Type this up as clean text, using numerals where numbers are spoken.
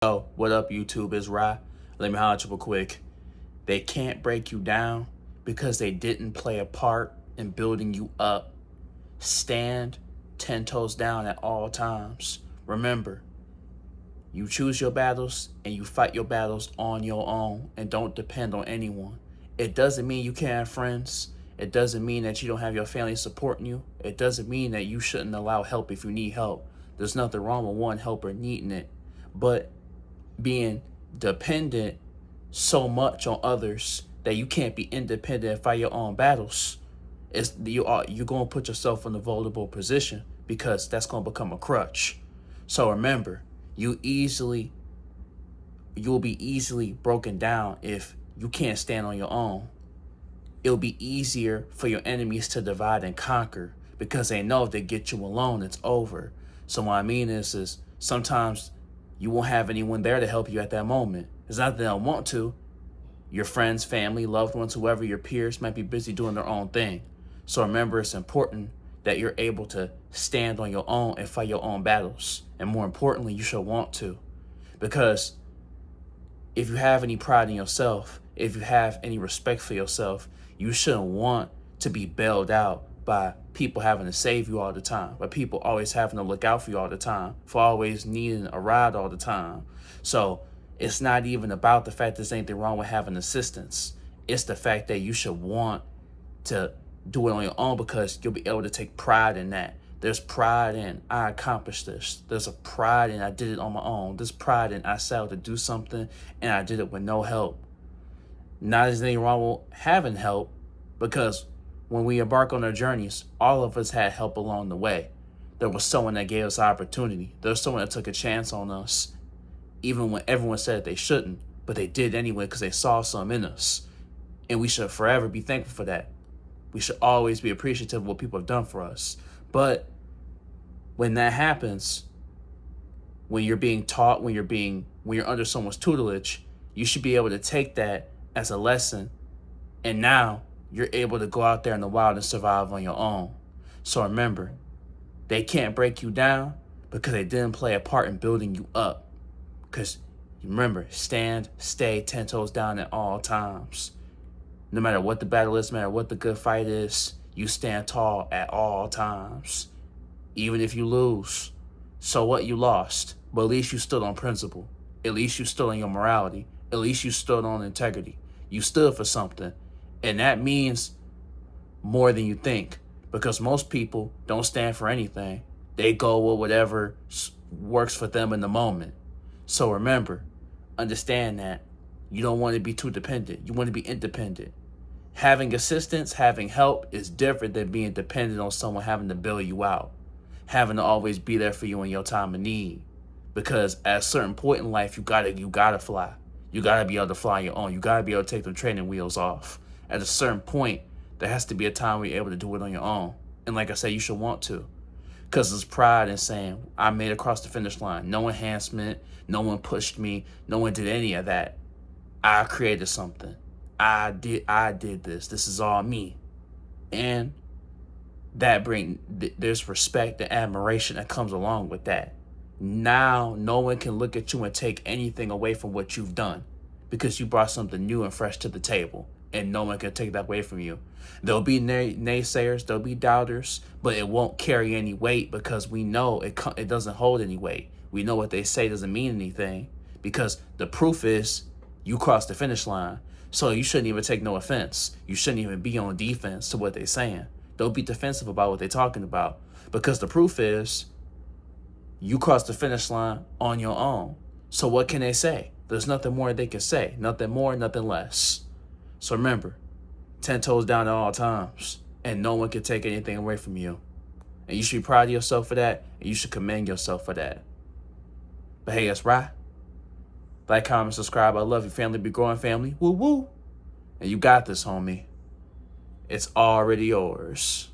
Yo, what up, YouTube? It's Rye. Let me holler at you real quick. They can't break you down because they didn't play a part in building you up. Stand 10 toes down at all times. Remember, you choose your battles and you fight your battles on your own and don't depend on anyone. It doesn't mean you can't have friends. It doesn't mean that you don't have your family supporting you. It doesn't mean that you shouldn't allow help if you need help. There's nothing wrong with one helper needing it. But being dependent so much on others that you can't be independent and fight your own battles, you're going to put yourself in a vulnerable position because that's going to become a crutch. So remember, you'll be easily broken down if you can't stand on your own. It'll be easier for your enemies to divide and conquer because they know if they get you alone, it's over. So what I mean is sometimes you won't have anyone there to help you at that moment. It's not that they don't want to. Your friends, family, loved ones, whoever, your peers might be busy doing their own thing. So remember, it's important that you're able to stand on your own and fight your own battles. And more importantly, you should want to. Because if you have any pride in yourself, if you have any respect for yourself, you shouldn't want to be bailed out by people having to save you all the time, by people always having to look out for you all the time, for always needing a ride all the time. So it's not even about the fact there's anything wrong with having assistance. It's the fact that you should want to do it on your own because you'll be able to take pride in that. There's pride in I accomplished this. There's a pride in I did it on my own. There's pride in I set out to do something and I did it with no help. Not there's anything wrong with having help, because when we embark on our journeys, all of us had help along the way. There was someone that gave us opportunity. There was someone that took a chance on us, even when everyone said they shouldn't, but they did anyway because they saw something in us. And we should forever be thankful for that. We should always be appreciative of what people have done for us. But when that happens, when you're being taught, when you're under someone's tutelage, you should be able to take that as a lesson. And now you're able to go out there in the wild and survive on your own. So remember, they can't break you down because they didn't play a part in building you up. Because remember, stay 10 toes down at all times. No matter what the battle is, no matter what the good fight is, you stand tall at all times. Even if you lose, so what, you lost. But at least you stood on principle. At least you stood on your morality. At least you stood on integrity. You stood for something. And that means more than you think, because most people don't stand for anything. They go with whatever works for them in the moment. So remember, understand that you don't want to be too dependent. You want to be independent. Having assistance, having help is different than being dependent on someone having to bail you out, having to always be there for you in your time of need. Because at a certain point in life, you gotta fly. You gotta be able to fly on your own. You gotta be able to take the training wheels off. At a certain point, there has to be a time where you're able to do it on your own. And like I said, you should want to. Because there's pride in saying, I made it across the finish line. No enhancement, no one pushed me, no one did any of that. I created something. I did this. This is all me. And there's respect and admiration that comes along with that. Now, no one can look at you and take anything away from what you've done because you brought something new and fresh to the table, and no one can take that away from you. There'll be naysayers, there'll be doubters, but it won't carry any weight because we know it doesn't hold any weight. We know what they say doesn't mean anything because the proof is you crossed the finish line. So you shouldn't even take no offense. You shouldn't even be on defense to what they're saying. Don't be defensive about what they're talking about because the proof is you crossed the finish line on your own. So what can they say? There's nothing more they can say. Nothing more, nothing less. So remember, 10 toes down at all times, and no one can take anything away from you. And you should be proud of yourself for that, and you should commend yourself for that. But hey, that's right. Like, comment, subscribe. I love you, family. Be growing, family. Woo woo. And you got this, homie. It's already yours.